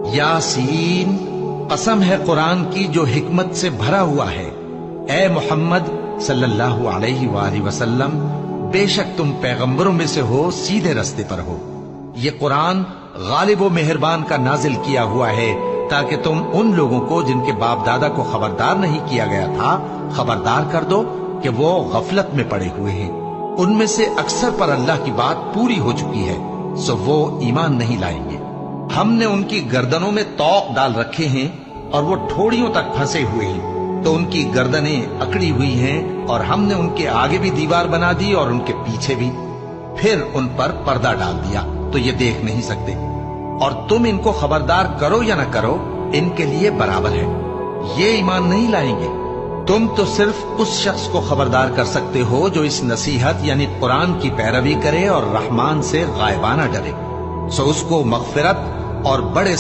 यासीन, कसम है कुरान की जो हिकमत से भरा हुआ है। ए मोहम्मद सल्लल्लाहु अलैहि वसल्लम, बेशक तुम पैगंबरों में से हो, सीधे रास्ते पर हो। ये कुरान गालिब व मेहरबान का नाजिल किया हुआ है ताकि तुम उन लोगों को जिनके बाप दादा को खबरदार नहीं किया गया था खबरदार कर दो कि वो गफलत में पड़े हुए हैं। उनमें से अक्सर पर अल्लाह की बात पूरी हो चुकी है, सो वो ईमान नहीं लाएंगे। हमने उनकी गर्दनों में तौक डाल रखे हैं और वो ठोड़ियों तक फंसे हुए हैं, तो उनकी गर्दनें अकड़ी हुई हैं और हमने उनके आगे भी दीवार बना दी और उनके पीछे भी, फिर उन पर पर्दा डाल दिया तो ये देख नहीं सकते। और तुम इनको खबरदार करो या ना करो, इनके लिए बराबर है, ये ईमान नहीं लाएंगे। तुम तो सिर्फ उस शख्स को खबरदार कर सकते हो जो इस नसीहत यानी कुरान की पैरवी करे और रहमान से गायबाना डरे, सो उसको मगफिरत और बड़े